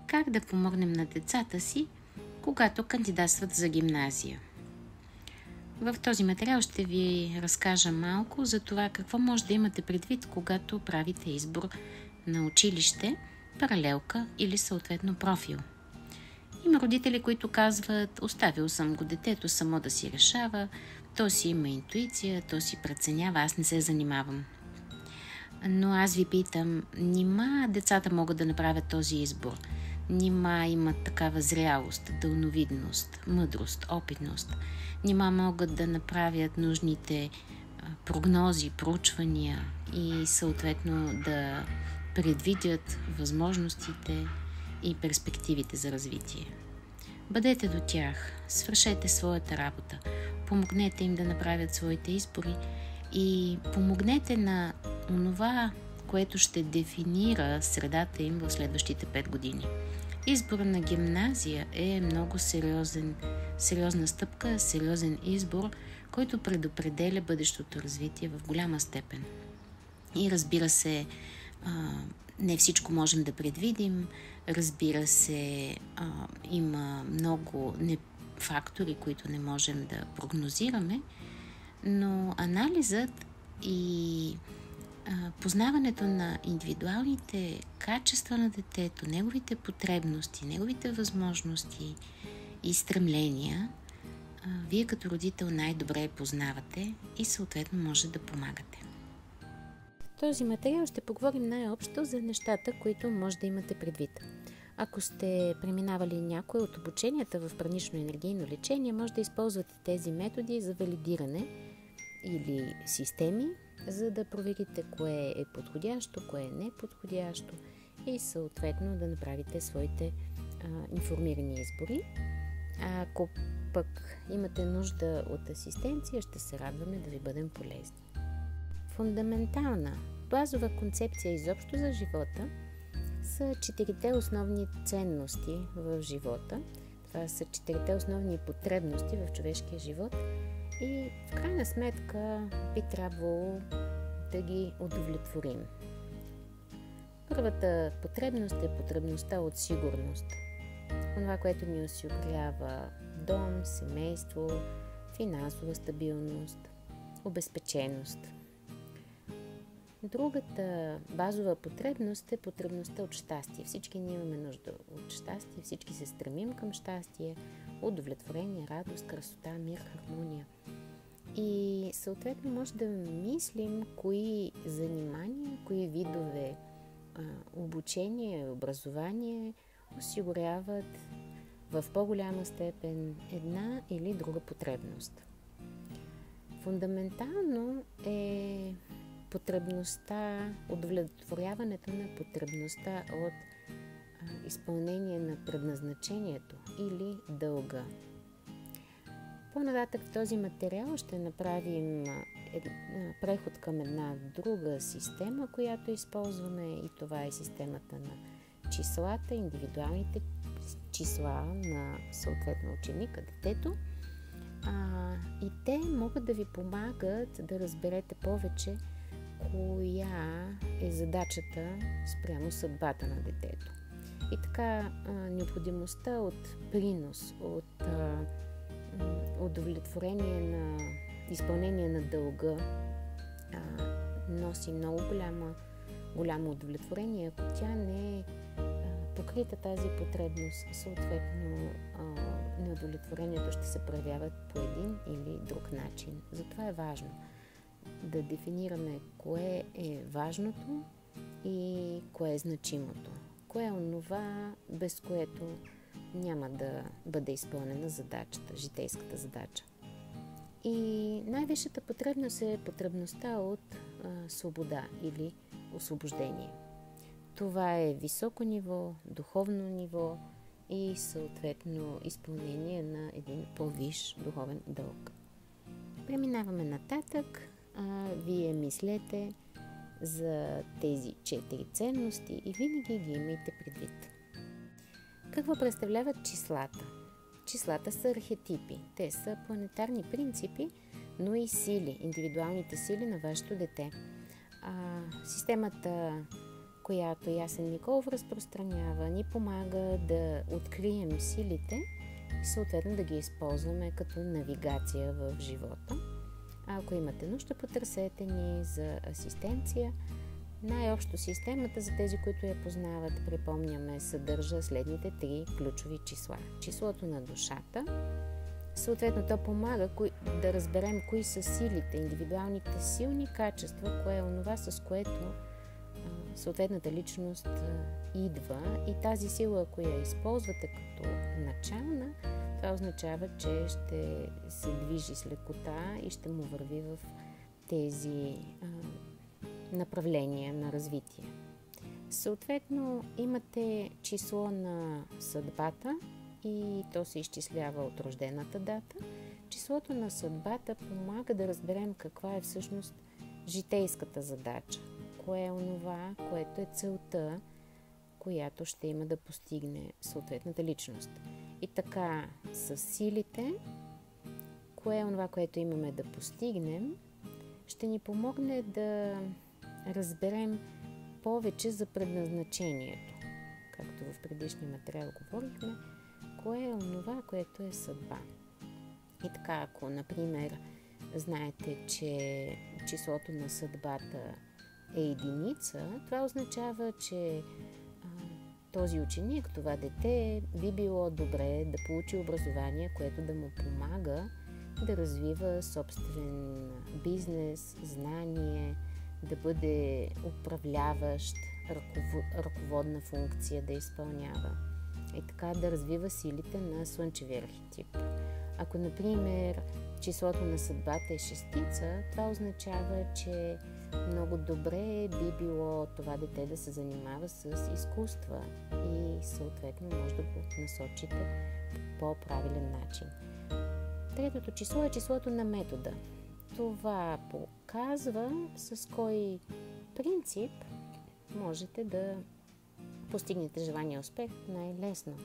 Как да помогнем на децата си, когато кандидатстват за гимназия? В този материал ще ви разкажа малко за това какво може да имате предвид, когато правите избор на училище, паралелка или съответно профил. Има родители, които казват: оставил съм го детето само да си решава, то си има интуиция, то си преценява, аз не се занимавам. Но аз ви питам, нима децата могат да направят този избор? Нима имат такава зрялост, дълновидност, мъдрост, опитност? Нима могат да направят нужните прогнози, проучвания и съответно да предвидят възможностите и перспективите за развитие? Бъдете до тях, свършете своята работа, помогнете им да направят своите избори и помогнете на онова, което ще дефинира средата им в следващите 5 години. Избор на гимназия е много сериозна стъпка, сериозен избор, който предопределя бъдещото развитие в голяма степен. И разбира се, не всичко можем да предвидим, разбира се, има много фактори, които не можем да прогнозираме, но анализът и познаването на индивидуалните качества на детето, неговите потребности, неговите възможности и стремления, вие като родител най-добре познавате и съответно може да помагате. В този материал ще поговорим най-общо за нещата, които може да имате предвид. Ако сте преминавали някои от обученията в пранично-енергийно лечение, може да използвате тези методи за валидиране или системи, за да проверите кое е подходящо, кое е неподходящо и съответно да направите своите информирани избори. А ако пък имате нужда от асистенция, ще се радваме да ви бъдем полезни. Фундаментална, базова концепция изобщо за живота са 4 основни ценности в живота. Това са 4 основни потребности в човешкия живот и в крайна сметка би трябвало да ги удовлетворим. Първата потребност е потребността от сигурност. Това, което ни осигурява дом, семейство, финансова стабилност, обезпеченост. Другата базова потребност е потребността от щастие. Всички ние имаме нужда от щастие, всички се стремим към щастие, удовлетворение, радост, красота, мир, хармония. И съответно може да мислим кои занимания, кои видове обучение, образование осигуряват в по-голяма степен една или друга потребност. Фундаментално е потребността, удовлетворяването на потребността от изпълнение на предназначението или дълга. По-нататък в този материал ще направим преход към една друга система, която използваме, и това е системата на числата, индивидуалните числа на съответно ученика, детето. И те могат да ви помагат да разберете повече коя е задачата спрямо съдбата на детето. И така необходимостта от принос, от удовлетворение на изпълнение на дълга носи много голямо удовлетворение. Ако тя не е покрита тази потребност, съответно неудовлетворението ще се проявяват по един или друг начин. Затова е важно да дефинираме кое е важното и кое е значимото. Кое е онова, без което няма да бъде изпълнена задачата, житейската задача. И най-висшата потребност е потребността от свобода или освобождение. Това е високо ниво, духовно ниво и съответно изпълнение на един по-висш духовен дълг. Преминаваме нататък. Вие мислете за тези 4 ценности и винаги ги имайте предвид. Какво представляват числата? Числата са архетипи. Те са планетарни принципи, но и сили, индивидуалните сили на вашето дете. Системата, която Ясен Николов разпространява, ни помага да открием силите и съответно да ги използваме като навигация в живота. А ако имате нужда, потърсете ни за асистенция. Най-общо системата, за тези, които я познават, припомняме, съдържа следните 3 ключови числа. Числото на душата, съответно то помага да разберем кои са силите, индивидуалните силни качества, кое е онова, с което съответната личност идва, и тази сила, ако я използвате като начална, това означава, че ще се движи с лекота и ще му върви в тези направления на развитие. Съответно, имате число на съдбата и то се изчислява от рождената дата. Числото на съдбата помага да разберем каква е всъщност житейската задача. Кое е онова, което е целта, която ще има да постигне съответната личност. И така, с силите, кое е онова, което имаме да постигнем, ще ни помогне да разберем повече за предназначението. Както в предишния материал говорихме, кое е онова, което е съдба. И така, ако, например, знаете, че числото на съдбата е единица, това означава, че този ученик, това дете, би било добре да получи образование, което да му помага да развива собствен бизнес, знание, да бъде управляващ, ръководна функция да изпълнява. И така да развива силите на слънчевия архетип. Ако, например, числото на съдбата е шестица, това означава, че много добре би било това дете да се занимава с изкуства и съответно може да го насочите по правилен начин. Третото число е числото на метода. Това показва с кой принцип можете да постигнете желания успех най-лесно.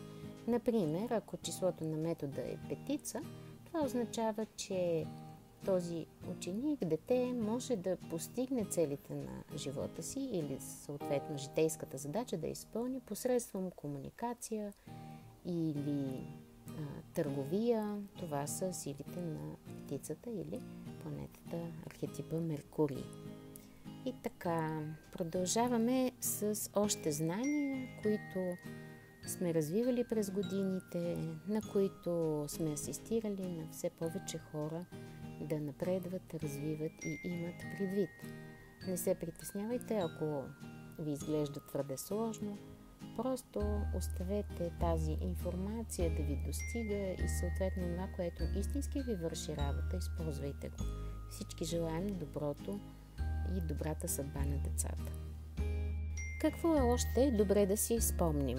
Например, ако числото на метода е петица, това означава, че този ученик, дете, може да постигне целите на живота си или съответно житейската задача да изпълни посредством комуникация или търговия. Това са силите на птицата или планетата архетипа Меркурий. И така, продължаваме с още знания, които сме развивали през годините, на които сме асистирали на все повече хора да напредват, развиват и имат предвид. Не се притеснявайте, ако ви изглежда твърде сложно. Просто оставете тази информация да ви достига и съответно това, което истински ви върши работа, използвайте го. Всички желаем доброто и добрата съдба на децата. Какво е още добре да си спомним?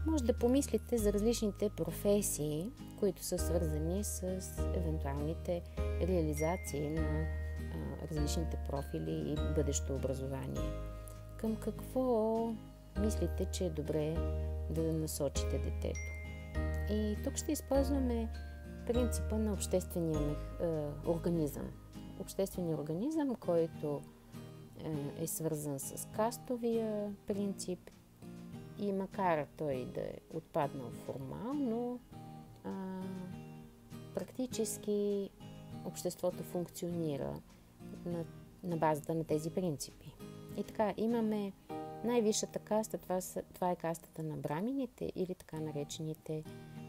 Може да помислите за различните професии, които са свързани с евентуалните реализации на различните профили и бъдещо образование. Към какво мислите, че е добре да насочите детето? И тук ще използваме принципа на обществения организъм. Обществения организъм, който е свързан с кастовия принцип и макар той да е отпаднал формално, практически обществото функционира на базата на тези принципи. И така, имаме най-висшата каста, това е кастата на брамините или така наречените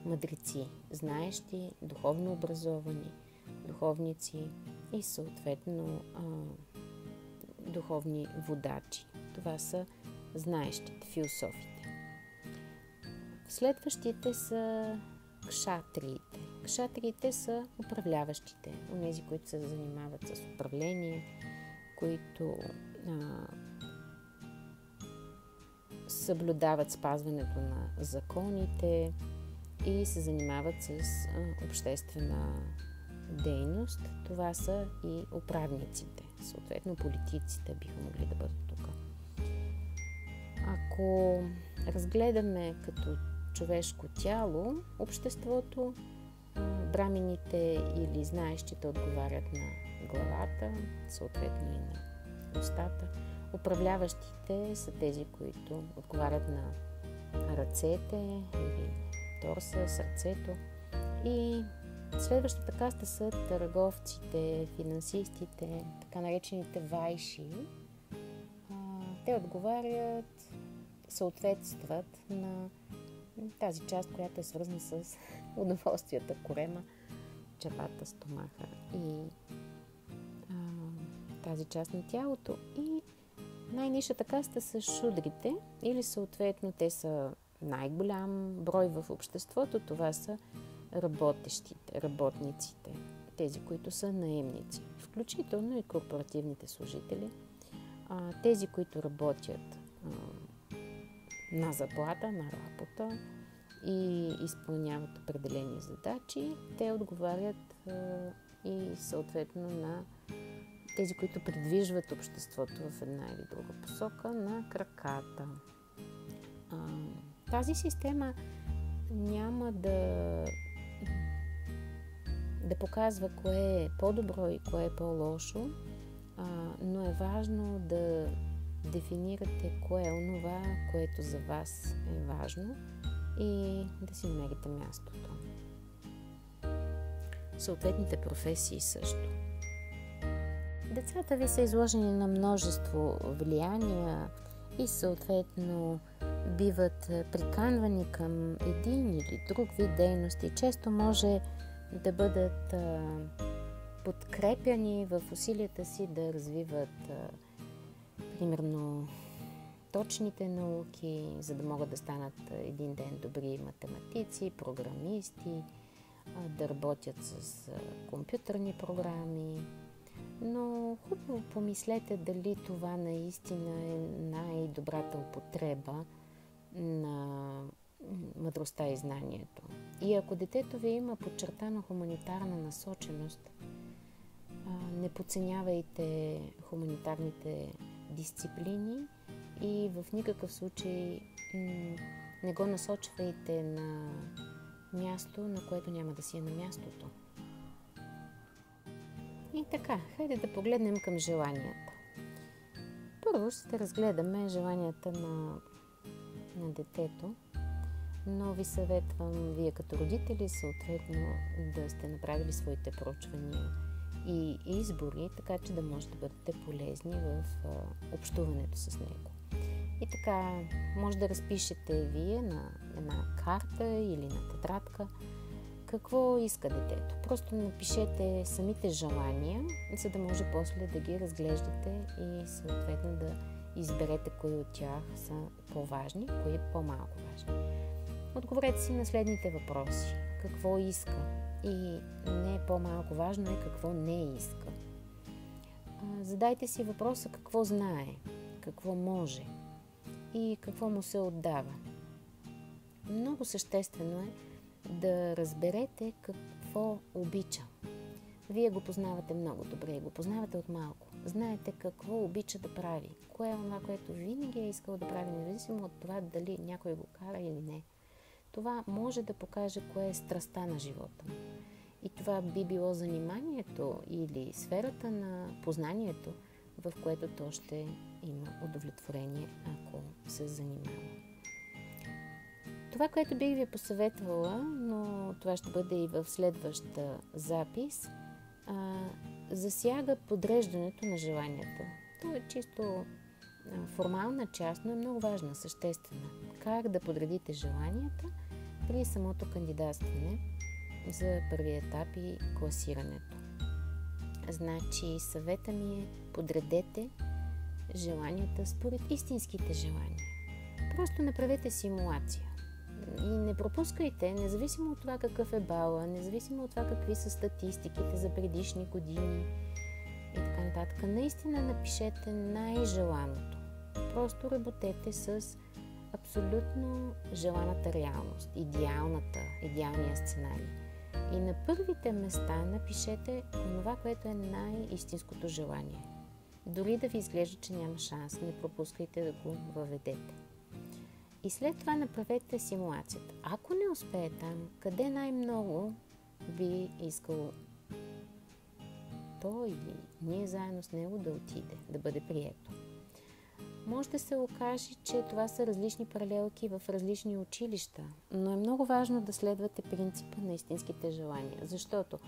мъдреци, знаещи, духовно образовани, духовници и съответно духовни водачи. Това са знаещите, философите. Следващите са кшатриите. Кшатриите са управляващите, онези, които се занимават с управление, които съблюдават спазването на законите и се занимават с обществена дейност. Това са и управниците, съответно политиците биха могли да бъдат тук. Ако разгледаме като човешко тяло, обществото, брамините или знаещите отговарят на главата, съответно и на устата. Управляващите са тези, които отговарят на ръцете или торса, сърцето. И следващата каста са търговците, финансистите, така наречените вайши. Те отговарят, съответстват на тази част, която е свързана с удоволствията, корема, чревата, стомаха и тази част на тялото. И най-нишата каста са шудрите, или съответно те са най-голям брой в обществото. Това са работещите, работниците, тези, които са наемници, включително и корпоративните служители, тези, които работят на заплата, на работа и изпълняват определени задачи. Те отговарят и съответно на тези, които придвижват обществото в една или друга посока, на краката. Тази система няма да показва кое е по-добро и кое е по-лошо, но е важно да дефинирате кое е онова, което за вас е важно и да си намерите мястото. Съответните професии също. Децата ви са изложени на множество влияния и съответно биват приканвани към един или друг вид дейности. Често може да бъдат подкрепяни в усилията си да развиват примерно точните науки, за да могат да станат един ден добри математици, програмисти, да работят с компютърни програми. Но хубаво помислете дали това наистина е най-добрата употреба на мъдростта и знанието. И ако детето ви има подчертана хуманитарна насоченост, не подценявайте хуманитарните дисциплини и в никакъв случай не го насочвайте на място, на което няма да си е на мястото. И така, хайде да погледнем към желанията. Първо ще разгледаме желанията на детето, но ви съветвам вие като родители съответно да сте направили своите проучвания и избори, така че да можете да бъдете полезни в общуването с него. И така, може да разпишете вие на една карта или на тетрадка какво иска детето. Просто напишете самите желания, за да може после да ги разглеждате и съответно да изберете кои от тях са по-важни, кои по-малко важни. Отговорете си на следните въпроси. Какво иска? И не по-малко важно е какво не иска. Задайте си въпроса какво знае, какво може и какво му се отдава. Много съществено е да разберете какво обича. Вие го познавате много добре, го познавате от малко. Знаете какво обича да прави, кое е това, което винаги е искал да прави, независимо от това дали някой го кара или не. Това може да покаже кое е страстта на живота му. И това би било заниманието или сферата на познанието, в което то ще има удовлетворение, ако се занимава. Това, което бих ви посъветвала, но това ще бъде и в следваща запис, засяга подреждането на желанията. То е чисто формална част, но е много важна, съществена. Как да подредите желанията при самото кандидатстване за първи етап и класирането. Значи, съвета ми е подредете желанията според истинските желания. Просто направете симулация. И не пропускайте, независимо от това какъв е бала, независимо от това какви са статистиките за предишни години и така нататък, наистина напишете най-желаното. Просто работете с абсолютно желаната реалност, идеалния сценарий. И на първите места напишете това, което е най-истинското желание. Дори да ви изглежда, че няма шанс, не пропускайте да го въведете. И след това направете симулацията. Ако не успее там, къде най-много би искал той или ние заедно с него да отиде, да бъде прието. Може да се окаже, че това са различни паралелки в различни училища, но е много важно да следвате принципа на истинските желания, защото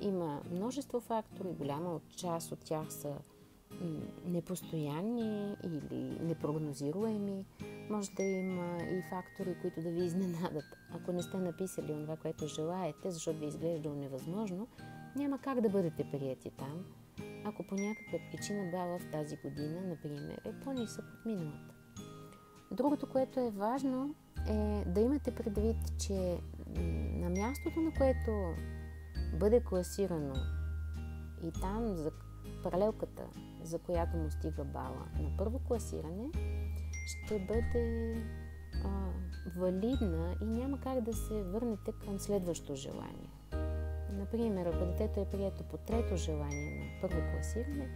има множество фактори, голяма част от тях са непостоянни или непрогнозируеми. Може да има и фактори, които да ви изненадат. Ако не сте написали това, което желаете, защото ви изглежда невъзможно, няма как да бъдете приети там, ако по някаква причина бала в тази година, например, е по-нисък от миналата. Другото, което е важно, е да имате предвид, че на мястото, на което бъде класирано и там за паралелката, за която му стига бала на първо класиране, ще бъде валидна и няма как да се върнете към следващо желание. Например, ако детето е прието по трето желание на първо класиране,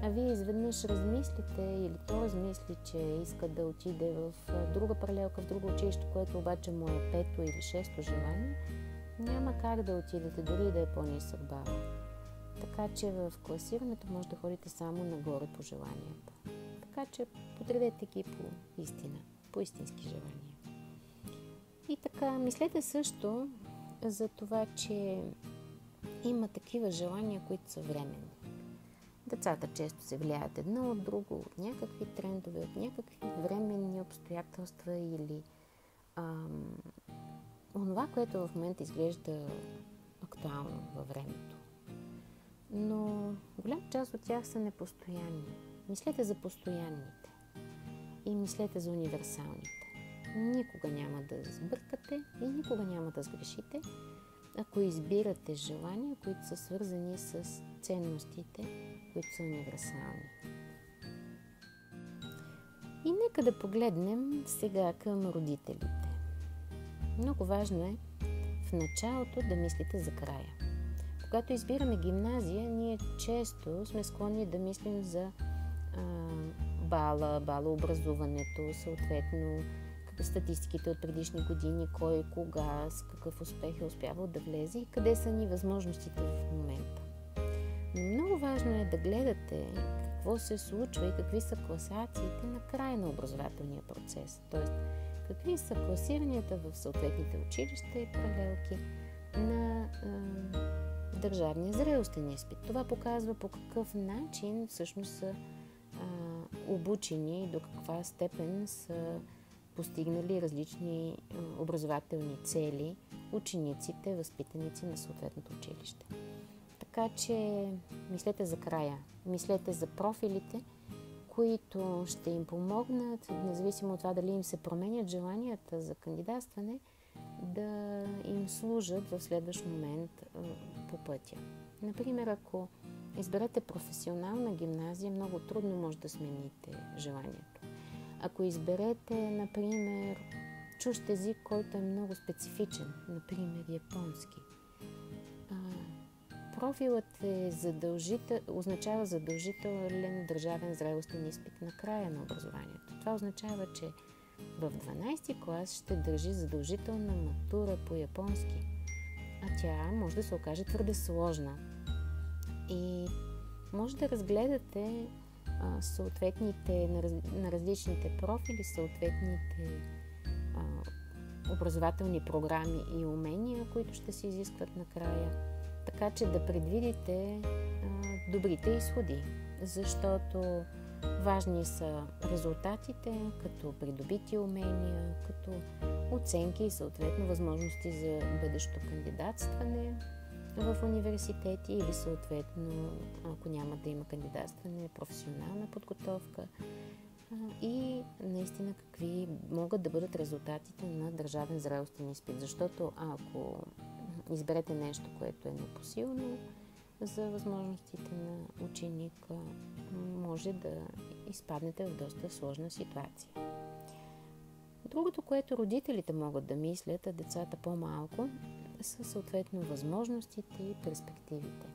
а вие изведнъж размислите или то размисли, че иска да отиде в друга паралелка, в друго училище, което обаче му е пето или шесто желание, няма как да отидете, дори да е по-нисък бал. Така че в класирането може да ходите само нагоре по желанията. Така че подредете ги по истина, по истински желания. И така, мислете също за това, че има такива желания, които са временни. Децата често се влияят едно от друго, от някакви трендове, от някакви временни обстоятелства или онова, което в момента изглежда актуално във времето. Но голяма част от тях са непостоянни. Мислете за постоянните и мислете за универсалните. Никога няма да сбъркате и никога няма да сгрешите, ако избирате желания, които са свързани с ценностите, които са универсални. И нека да погледнем сега към родителите. Много важно е в началото да мислите за края. Когато избираме гимназия, ние често сме склонни да мислим за балообразуването, съответно статистиките от предишни години, кой, кога, с какъв успех е успявал да влезе и къде са ни възможностите в момента. Но много важно е да гледате какво се случва и какви са класациите на края на образователния процес. Тоест, какви са класиранията в съответните училища и паралелки на държавния зрелостен изпит. Това показва по какъв начин всъщност са обучени и до каква степен са постигнали различни образователни цели учениците, възпитаници на съответното училище. Така че мислете за края, мислете за профилите, които ще им помогнат, независимо от това дали им се променят желанията за кандидатстване, да им служат в следващ момент по пътя. Например, ако изберете професионална гимназия, много трудно може да смените желанието. Ако изберете, например, чужд език, който е много специфичен, например японски, профилът е означава задължителен държавен зрелостен изпит на края на образованието. Това означава, че в 12-ти клас ще държи задължителна матура по японски, а тя може да се окаже твърде сложна. И може да разгледате съответните на различните профили, съответните образователни програми и умения, които ще се изискват накрая, така че да предвидите добрите изходи, защото важни са резултатите, като придобити умения, като оценки и съответно възможности за бъдещо кандидатстване в университети или съответно, ако няма да има кандидатстване, професионална подготовка и наистина какви могат да бъдат резултатите на държавен зрелостен изпит. Защото ако изберете нещо, което е непосилно за възможностите на ученика, може да изпаднете в доста сложна ситуация. Другото, което родителите могат да мислят, а децата по-малко, са съответно възможностите и перспективите.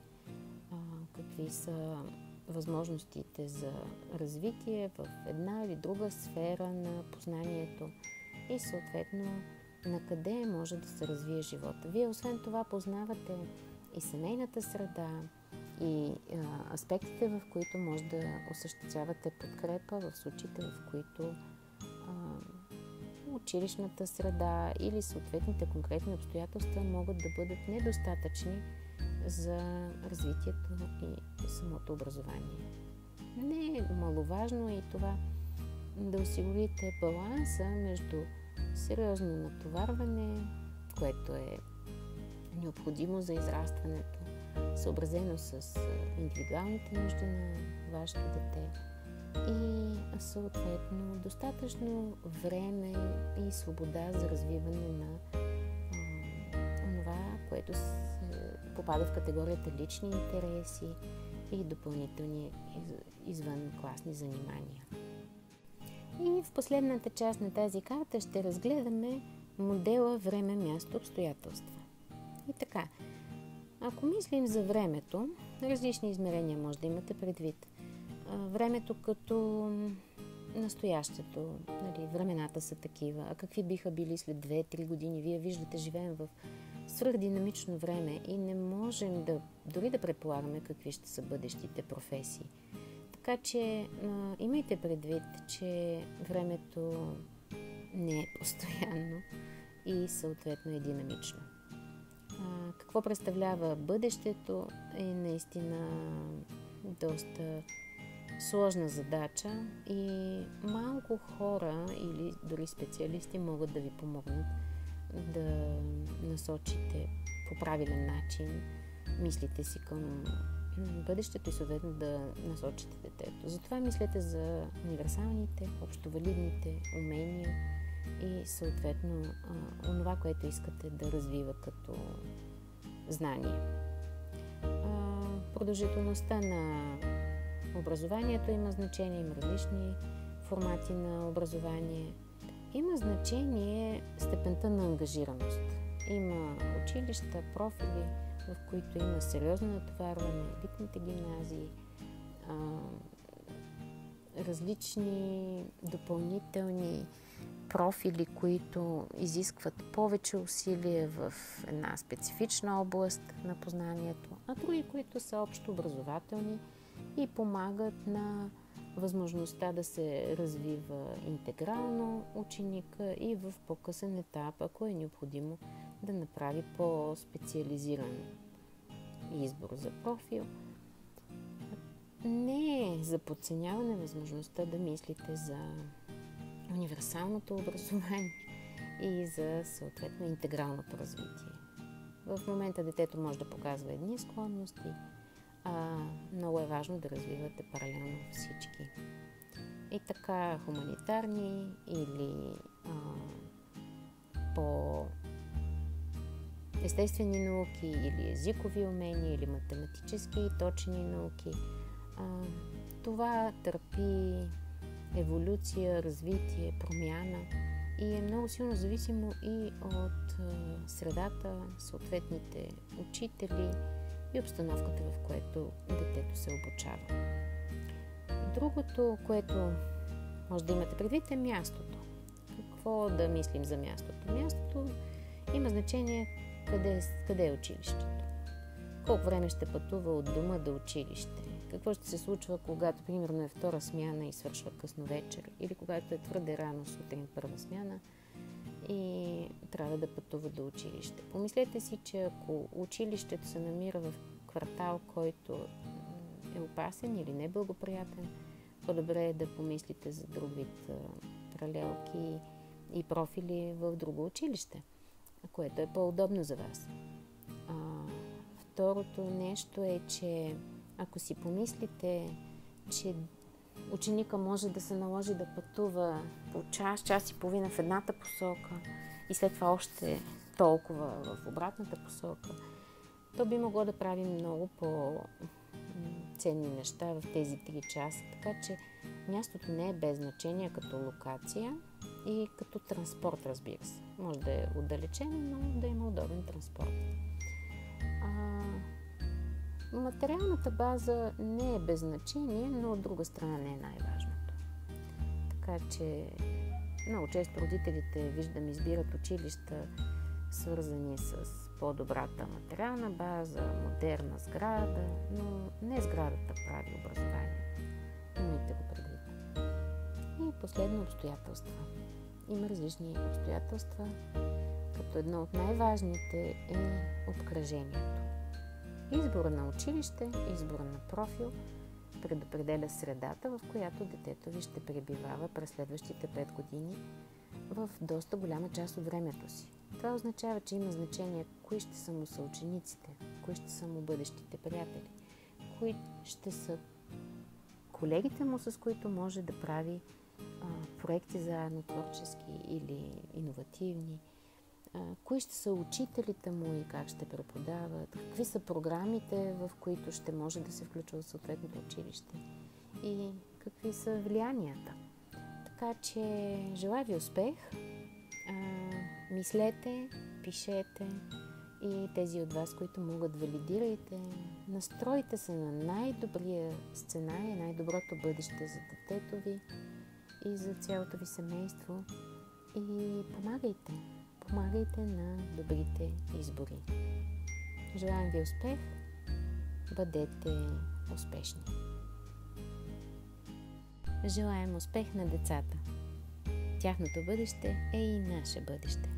Какви са възможностите за развитие в една или друга сфера на познанието и съответно на къде може да се развие живота. Вие освен това познавате и семейната среда, и аспектите, в които може да осъществявате подкрепа в случаите, в които училищната среда или съответните конкретни обстоятелства могат да бъдат недостатъчни за развитието и самото образование. Не е маловажно и това да осигурите баланса между сериозно натоварване, което е необходимо за израстването, съобразено с индивидуалните нужди на вашето дете и съответно достатъчно време и свобода за развиване на това, което попада в категорията лични интереси и допълнителни извънкласни занимания. И в последната част на тази карта ще разгледаме модела време, място, обстоятелства. И така, ако мислим за времето, различни измерения може да имате предвид. Времето като настоящето, времената са такива, а какви биха били след 2-3 години? Вие виждате, живеем в свръхдинамично време и не можем дори да предполагаме какви ще са бъдещите професии. Така че имайте предвид, че времето не е постоянно и съответно е динамично. Какво представлява бъдещето е наистина доста сложна задача и малко хора или дори специалисти могат да ви помогнат да насочите по правилен начин мислите си към бъдещето и съответно да насочите детето. Затова мислете за универсалните, общовалидните умения и съответно онова, което искате да развива като знание. Продължителността на образованието има значение, има различни формати на образование. Има значение степента на ангажираност. Има училища, профили, в които има сериозно натоварване, елитните гимназии, различни допълнителни профили, които изискват повече усилия в една специфична област на познанието, а други, които са общо образователни и помагат на възможността да се развива интегрално ученика и в по-късен етап, ако е необходимо, да направи по-специализиран избор за профил. Не е за подценяване възможността да мислите за универсалното образование и за съответно интегралното развитие. В момента детето може да показва едни склонности, много е важно да развивате паралелно всички. И така хуманитарни или по естествени науки или езикови умения или математически и точни науки. Това търпи еволюция, развитие, промяна и е много силно зависимо и от средата, съответните учители и обстановката, в което детето се обучава. Другото, което може да имате предвид, е мястото. Какво да мислим за мястото? Мястото има значение къде е училището. Колко време ще пътува от дома до училище? Какво ще се случва, когато, примерно, е втора смяна и свършва късно вечер? Или когато е твърде рано сутрин първа смяна и трябва да пътува до училище? Помислете си, че ако училището се намира в квартал, който е опасен или неблагоприятен, по-добре е да помислите за друг вид паралелки и профили в друго училище, което е по-удобно за вас. Второто нещо е, че ако си помислите, че ученика може да се наложи да пътува по час и половина в едната посока и след това още толкова в обратната посока, то би могло да прави много по-ценни неща в тези 3 часа. Така че мястото не е без значение като локация и като транспорт, разбира се. Може да е отдалечен, но да има удобен транспорт. Материалната база не е без значение, но от друга страна не е най-важното. Така че много често родителите, виждам, избират училища свързани с по-добрата материална база, модерна сграда, но не сградата прави образованието. Имайте го предвид. И последно, обстоятелства. Има различни обстоятелства, като едно от най-важните е обкръжението. Избора на училище, избора на профил предопределя средата, в която детето ви ще пребивава през следващите 5 години в доста голяма част от времето си. Това означава, че има значение кои ще са му съучениците, кои ще са му бъдещите приятели, кои ще са колегите му, с които може да прави проекти заедно, творчески или иновативни, кои ще са учителите му и как ще преподават, какви са програмите, в които ще може да се включва в съответното училище и какви са влиянията. Така че желая ви успех, мислете, пишете и тези от вас, които могат, валидирайте, настройте се на най-добрия сценарий, най-доброто бъдеще за детето ви и за цялото ви семейство и помагайте на добрите избори. Желаем ви успех, бъдете успешни. Желаем успех на децата. Тяхното бъдеще е и наше бъдеще.